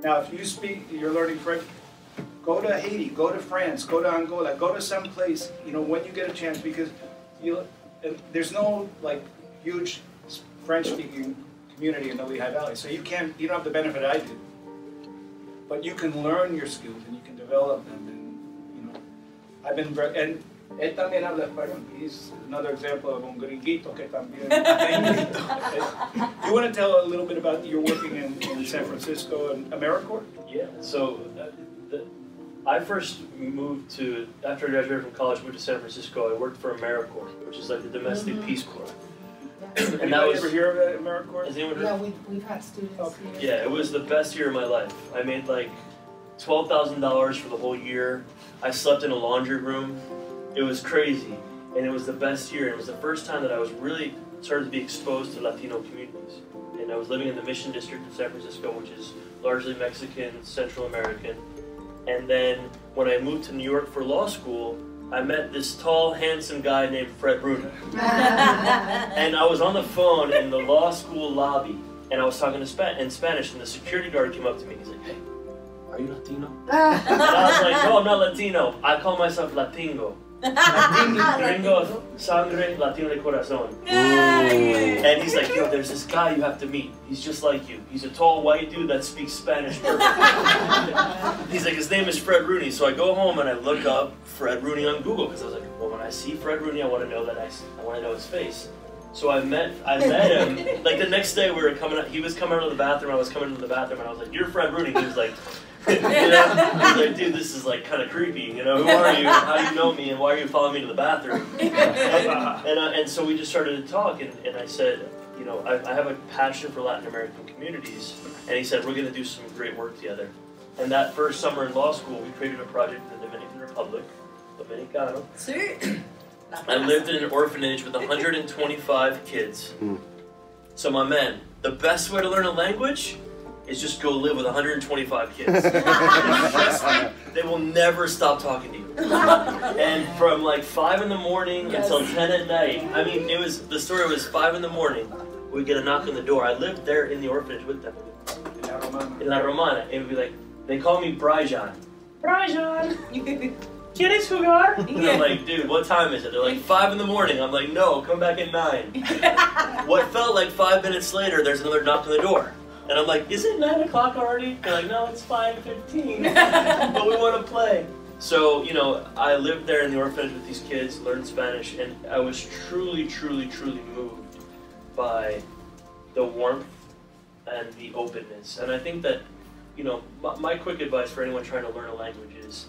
Now, if you speak, you're learning French, go to Haiti, go to France, go to Angola, go to some place, you know, when you get a chance, because there's no like huge French-speaking community in the Lehigh Valley, so you don't have the benefit I did, but you can learn your skills and you can develop them, and you know, I've been and él también habla español. He's another example of un gringuito que también. You want to tell a little bit about your working in San Francisco and AmeriCorps? Yeah. So I first moved to, after I graduated from college, moved to San Francisco. I worked for AmeriCorps, which is like the domestic Peace Corps. And that was, ever hear of AmeriCorps? Has anyone heard? Yeah, we've had students here. Yeah, it was the best year of my life. I made like $12,000 for the whole year. I slept in a laundry room. It was crazy, and it was the best year. It was the first time that I was really started to be exposed to Latino communities. And I was living in the Mission District of San Francisco, which is largely Mexican, Central American. And then when I moved to New York for law school, I met this tall, handsome guy named Fred Rooney. And I was on the phone in the law school lobby, and I was talking in Spanish, and the security guard came up to me. He's like, "Hey, are you Latino?" And I was like, "No, I'm not Latino. I call myself Latingo. Gringo sangre, Latino de corazón." And he's like, "Yo, there's this guy you have to meet. He's just like you. He's a tall white dude that speaks Spanish perfectly." He's like, "His name is Fred Rooney." So I go home and I look up Fred Rooney on Google, because I was like, well, when I see Fred Rooney, I want to know that I want to know his face. So I met him. Like the next day, we were coming out. He was coming out of the bathroom. I was coming into the bathroom, and I was like, "You're Fred Rooney." He was like, you know, he's like, "Dude, this is like kind of creepy. You know, who are you? How do you know me? And why are you following me to the bathroom?" And so we just started to talk, and I said, you know, I have a passion for Latin American communities, and he said, we're going to do some great work together. And that first summer in law school, we created a project in the Dominican Republic, Dominicano. I lived in an orphanage with 125 kids. So my man, the best way to learn a language is just go live with 125 kids. Trust me, they will never stop talking to you. And from like 5 in the morning until 10 at night, I mean, the story was 5 in the morning, we'd get a knock on the door. I lived there in the orphanage with them. In La Romana. It would be like, they call me Brijan. Brijan! ¿Quieres jugar? And I'm like, dude, what time is it? They're like, 5 in the morning. I'm like, no, come back at 9. What felt like 5 minutes later, there's another knock on the door. And I'm like, is it 9 o'clock already? They're like, no, it's 5:15, but we want to play. So, you know, I lived there in the orphanage with these kids, learned Spanish, and I was truly, truly, truly moved by the warmth and the openness. And I think that, you know, my quick advice for anyone trying to learn a language is,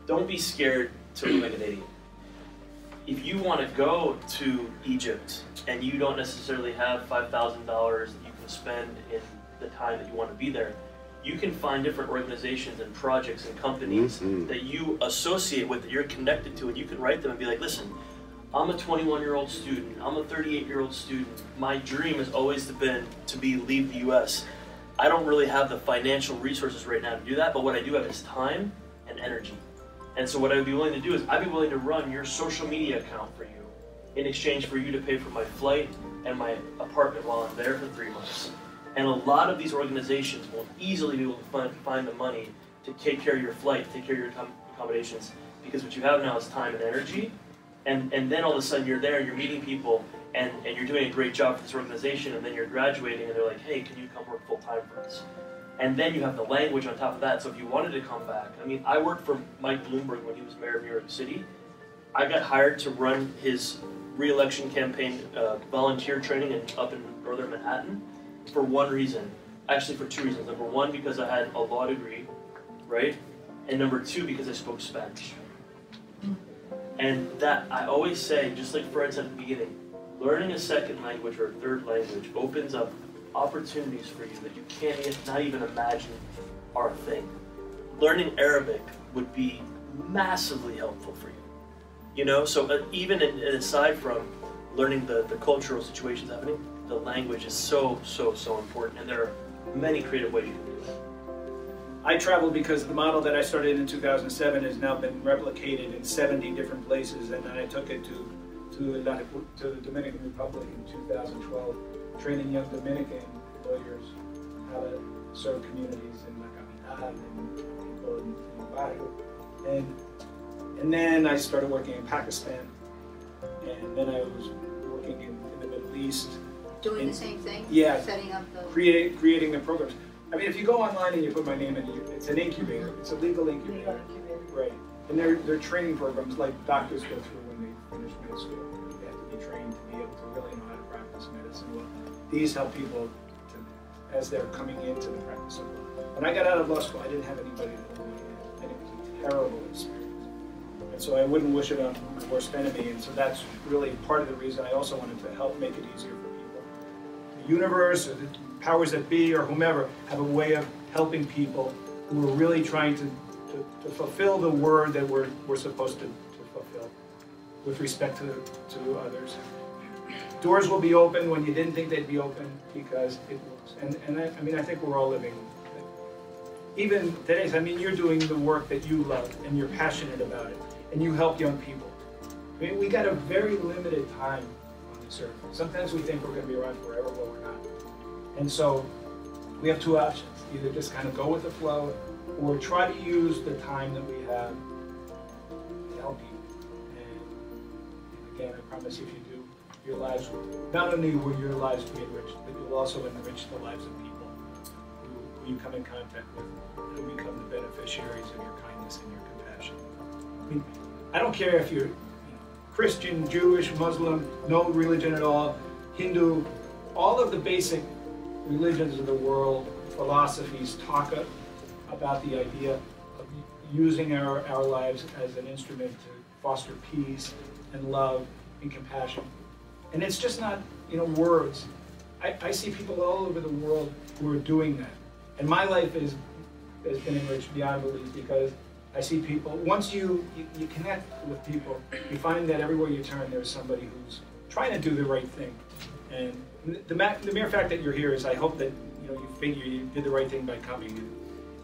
don't be scared to look like an idiot. If you want to go to Egypt and you don't necessarily have $5,000 that you can spend in the time that you want to be there, you can find different organizations and projects and companies that you associate with, that you're connected to, and you can write them and be like, listen, I'm a 21-year-old student, I'm a 38-year-old student, my dream has always been to leave the US. I don't really have the financial resources right now to do that, but what I do have is time and energy. And so what I would be willing to do is, I'd be willing to run your social media account for you in exchange for you to pay for my flight and my apartment while I'm there for 3 months. And a lot of these organizations will easily be able to find the money to take care of your flight, take care of your accommodations, because what you have now is time and energy, and then all of a sudden you're there, you're meeting people, and you're doing a great job for this organization, and then you're graduating, and they're like, hey, can you come work full-time for us? And then you have the language on top of that, so if you wanted to come back, I mean, I worked for Mike Bloomberg when he was mayor of New York City. I got hired to run his re-election campaign volunteer training up in northern Manhattan for one reason. Actually, for 2 reasons. Number one, because I had a law degree, right? And number 2, because I spoke Spanish. And that, I always say, just like Fred said at the beginning, learning a second language or a third language opens up opportunities for you that you can't not even imagine are a thing. Learning Arabic would be massively helpful for you. You know, so even aside from learning the cultural situations happening, the language is so important, and there are many creative ways you can do that. I traveled because the model that I started in 2007 has now been replicated in 70 different places, and then I took it to the Dominican Republic in 2012, training young Dominican lawyers how to serve communities in La And then I started working in Pakistan, and then I was working in the Middle East. Doing the same thing? Yeah. Setting up the... Creating the programs. I mean, if you go online and you put my name in, it's an incubator. It's a legal incubator. Right. And they're training programs like doctors go through when they finish med school. They have to be trained to be able to really know how to practice medicine well. These help people as they're coming into the practice of law. When I got out of law school, I didn't have anybody to hold my hand, and it was a terrible experience. And so I wouldn't wish it on my worst enemy, and so that's really part of the reason I also wanted to help make it easier for people. The universe, or the powers that be, or whomever, have a way of helping people who are really trying to fulfill the word that we're supposed to fulfill with respect to others. Doors will be open when you didn't think they'd be open because it works. And I mean, I think we're all living. Even today, I mean, you're doing the work that you love and you're passionate about it, and you help young people. I mean, we got a very limited time on this earth. Sometimes we think we're going to be around forever, but we're not. And so we have two options: either just kind of go with the flow, or try to use the time that we have to help you. And again, I promise if you do, your lives, not only will your lives be enriched, but you'll also enrich the lives of people who you come in contact with, and who become the beneficiaries of your kindness and your compassion. I mean, I don't care if you're Christian, Jewish, Muslim, no religion at all, Hindu, all of the basic religions of the world, philosophies talk about the idea of using our lives as an instrument to foster peace and love and compassion. And it's just not, words. I see people all over the world who are doing that. And my life has been enriched beyond belief because I see people, once you connect with people, you find that everywhere you turn there's somebody who's trying to do the right thing. And the mere fact that you're here is, I hope that you figure you did the right thing by coming,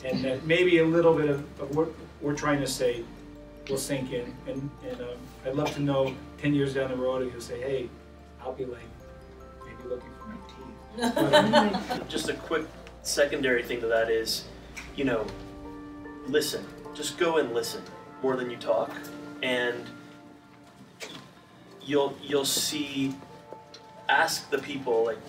and that maybe a little bit of what we're trying to say will sink in. And I'd love to know 10 years down the road, you'll say, hey, I'll be like, maybe looking for my teeth. Just a quick secondary thing to that is, listen. Just go and listen more than you talk, and you'll see. Ask the people, like,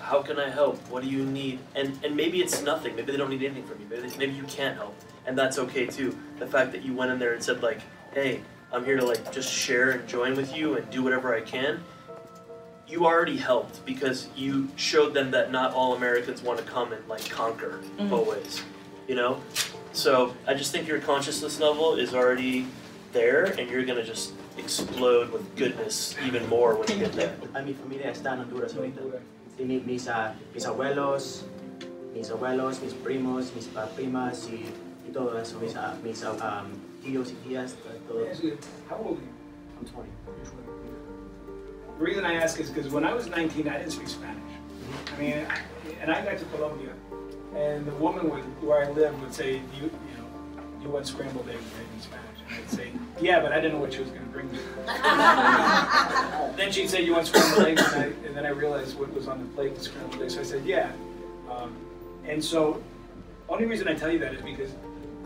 how can I help? What do you need? And maybe it's nothing. Maybe they don't need anything from you. Maybe you can't help, and that's okay too. The fact that you went in there and said like, hey, I'm here to like just share and join with you and do whatever I can. You already helped because you showed them that not all Americans want to come and like conquer always, So I just think your consciousness level is already there, and you're gonna just explode with goodness even more when you get there. Mi familia está en Honduras ahorita. Mis abuelos, mis primos, mis primas y todo eso, mis tíos y tías, todo. How old are you? I'm 20. The reason I ask is because when I was 19, I didn't speak Spanish. I mean, and I got to Colombia, and the woman where I lived would say, you want scrambled eggs in Spanish. And I'd say, yeah, but I didn't know what she was going to bring me. Then she'd say, you want scrambled eggs? And then I realized what was on the plate was scrambled eggs. So I said, yeah. And so, only reason I tell you that is because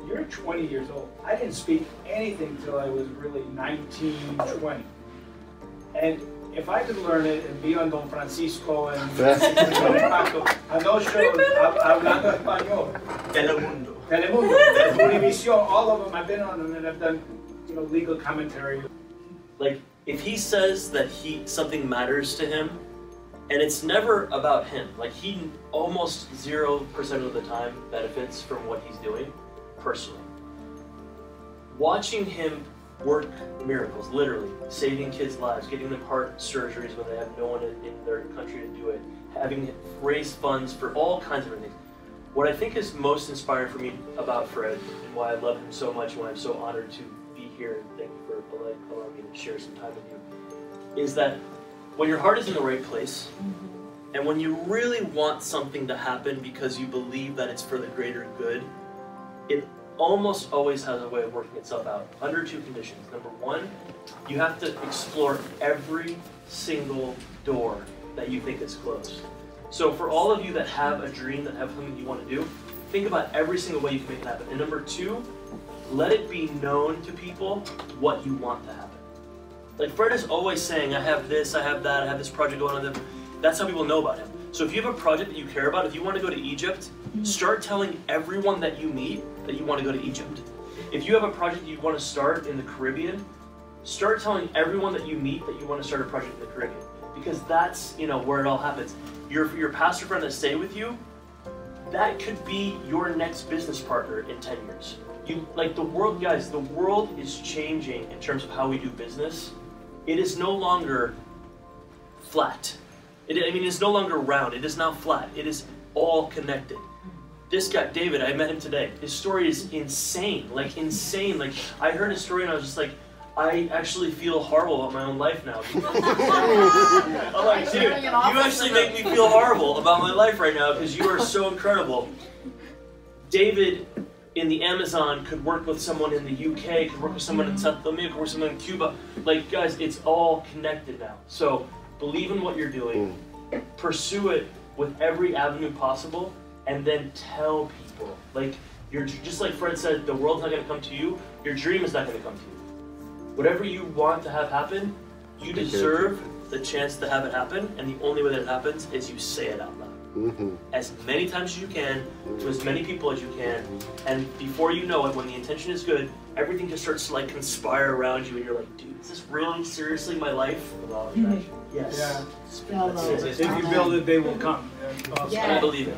you're 20 years old. I didn't speak anything until I was really 19, 20. And if I could learn it and be on Don Francisco and on those shows, hablando español. Telemundo. Univision, all of them, I've been on them, and I've done, legal commentary. Like, if he says that something matters to him, and it's never about him, like he almost 0% of the time benefits from what he's doing, personally. Watching him work miracles, literally, saving kids' lives, getting them heart surgeries when they have no one in their country to do it, having raised funds for all kinds of different things. What I think is most inspiring for me about Fred, and why I love him so much, and why I'm so honored to be here, and thank you for allowing me to share some time with you, is that when your heart is in the right place, and when you really want something to happen because you believe that it's for the greater good, it almost always has a way of working itself out under two conditions. Number one, you have to explore every single door that you think is closed. So for all of you that have a dream, that have something you want to do, think about every single way you can make it happen. And number 2, let it be known to people what you want to happen. Like Fred is always saying, I have this, I have that, I have this project going on. That's how people know about him. So if you have a project that you care about, if you want to go to Egypt, start telling everyone that you meet that you want to go to Egypt. If you have a project you want to start in the Caribbean, start telling everyone that you meet that you want to start a project in the Caribbean. Because that's, you know, where it all happens. Your pastor friend that stay with you, that could be your next business partner in 10 years. Like the world, guys, the world is changing in terms of how we do business. It is no longer flat. It's no longer round. It is now flat. It is all connected. This guy, David, I met him today. His story is insane. Like insane. Like I heard his story and I was just like, I actually feel horrible about my own life now. I'm like, dude, you actually make me feel horrible about my life right now because you are so incredible. David in the Amazon could work with someone in the UK, could work with someone in South America, could work with someone in Cuba. Like, guys, it's all connected now. So believe in what you're doing, pursue it with every avenue possible, and then tell people. Like, you're just like Fred said, the world's not going to come to you. Your dream is not going to come to you. Whatever you want to have happen, you deserve the chance to have it happen, and the only way that it happens is you say it out loud. As many times as you can, to as many people as you can, and before you know it, when the intention is good, everything just starts to like conspire around you, and you're like, dude, is this really seriously my life? Yes. Yeah. If you build it, they will come. I believe it.